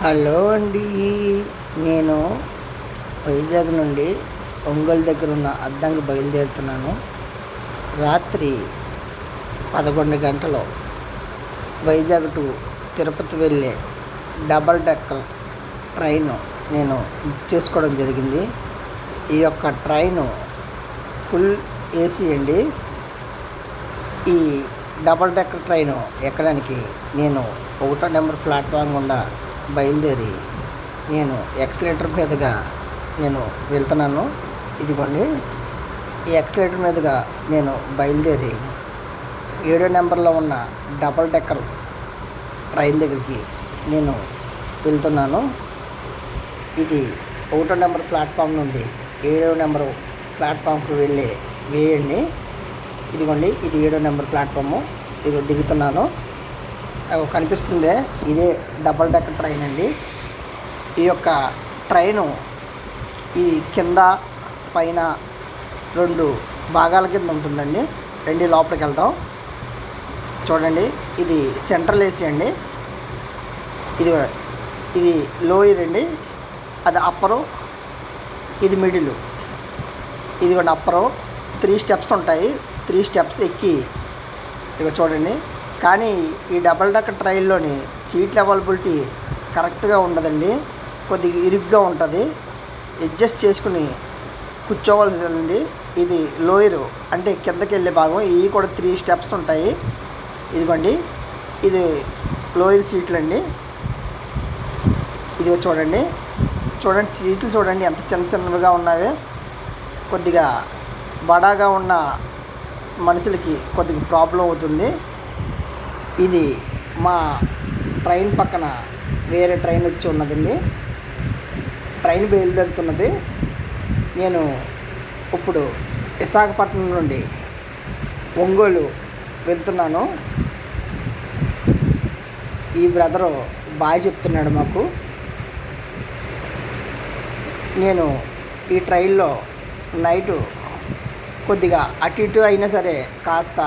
Hello అండి. నేను వైజాగ్ నుండి ఒంగోలు దగ్గర ఉన్న అద్దంకి బయలుదేరుతున్నాను. రాత్రి 11 గంటలు వైజాగ్ టు తిరుపతి వెళ్ళే డబల్ డెక్కర్ ట్రైన్ నేను బుక్ చేసుకోవడం జరిగింది. ఈ యొక్క ట్రైను ఫుల్ ఏసీ అండి. ఈ డబల్ డెక్కర్ ట్రైను ఎక్కడానికి నేను 1వ నెంబర్ ప్లాట్ఫామ్ గుండా బయలుదేరి నేను ఎక్సలేటర్ మీదుగా నేను వెళ్తున్నాను. ఇదిగోండి, ఈ ఎక్సలేటర్ మీదుగా నేను బయలుదేరి 7వ నెంబర్లో ఉన్న డబల్ డెక్కర్ ట్రైన్ దగ్గరికి నేను వెళ్తున్నాను. ఇది 1వ నెంబర్ ప్లాట్ఫామ్ నుండి 7వ నెంబరు ప్లాట్ఫామ్కి వెళ్ళే వే అండి. ఇదిగోండి, ఇది 7వ నెంబర్ ప్లాట్ఫాము. ఇది దిగుతున్నాను. కనిపిస్తుంది, ఇదే డబల్ డెక్కర్ ట్రైన్ అండి. ఈ యొక్క ట్రైను ఈ కింద పైన 2 భాగాల కింద ఉంటుందండి. రండి లోపలికి వెళ్దాం. చూడండి, ఇది సెంట్రల్ ఏసీ అండి. ఇది లోయర్ అండి, అది అప్పరు, ఇది మిడిల్. ఇది కూడా అప్పరు. 3 స్టెప్స్ ఉంటాయి. 3 స్టెప్స్ ఎక్కి ఇక చూడండి. కానీ ఈ డబల్ డెక్కర్ ట్రైన్లోని సీట్ల అవైలబిలిటీ కరెక్ట్గా ఉండదండి. కొద్దిగా ఇరుగ్గా ఉంటుంది. అడ్జస్ట్ చేసుకుని కూర్చోవలసిందండి. ఇది లోయరు అంటే కిందకి వెళ్ళే భాగం. ఇవి కూడా 3 స్టెప్స్ ఉంటాయి. ఇదిగోండి, ఇది లోయర్ సీట్లు అండి. ఇది చూడండి సీట్లు చూడండి ఎంత చిన్నగా ఉన్నాయో. కొద్దిగా బడాగా ఉన్న మనుషులకి కొద్దిగా ప్రాబ్లం అవుతుంది. ఇది మా ట్రైన్ పక్కన వేరే ట్రైన్ వచ్చి ఉన్నదండి. ట్రైన్ బయలుదేరుతున్నది. నేను ఇప్పుడు విశాఖపట్నం నుండి ఒంగోలు వెళ్తున్నాను. ఈ బ్రదరు బాయ్ చెప్తున్నాడు మాకు. నేను ఈ ట్రైన్లో నైటు కొద్దిగా అటు ఇటు అయినా సరే కాస్త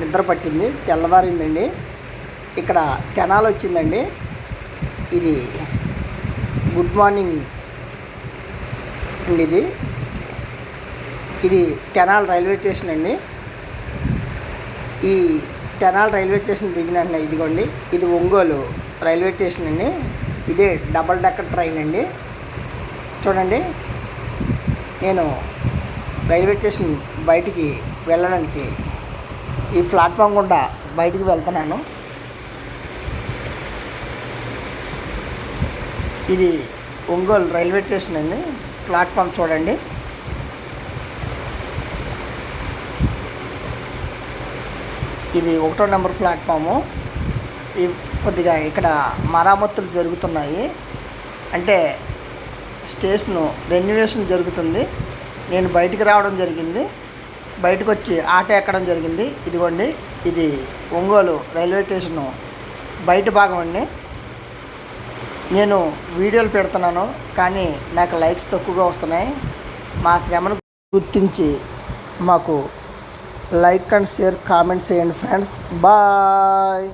నిద్ర పట్టింది, తెల్లవారిందండి. ఇక్కడ తెనాలి వచ్చిందండి. ఇది గుడ్ మార్నింగ్ అండి. ఇది తెనాలి రైల్వే స్టేషన్ అండి. ఈ తెనాలి రైల్వే స్టేషన్ దిగిన ఇదిగోండి, ఇది ఒంగోలు రైల్వే స్టేషన్ అండి. ఇదే డబల్ డెక్కర్ ట్రైన్ అండి. చూడండి, నేను రైల్వే స్టేషన్ బయటికి వెళ్ళడానికి ఈ ప్లాట్ఫామ్ గుండా బయటికి వెళ్తున్నాను. ఇది ఒంగోలు రైల్వే స్టేషన్ అండి. ప్లాట్ఫామ్ చూడండి. ఇది 1వ నెంబర్ ప్లాట్ఫాము. కొద్దిగా ఇక్కడ మరామతులు జరుగుతున్నాయి. అంటే స్టేషను రెన్యువేషన్ జరుగుతుంది. నేను బయటికి రావడం జరిగింది. బయటకు వచ్చి ఆటో ఎక్కడం జరిగింది. ఇదిగోండి, ఇది ఒంగోలు రైల్వే స్టేషను బయట భాగం అండి. నేను వీడియోలు పెడుతున్నాను, కానీ నాకు లైక్స్ తక్కువగా వస్తున్నాయి. మా శ్రమను గుర్తించి మాకు లైక్ అండ్ షేర్ కామెంట్ చేయండి ఫ్రెండ్స్. బాయ్.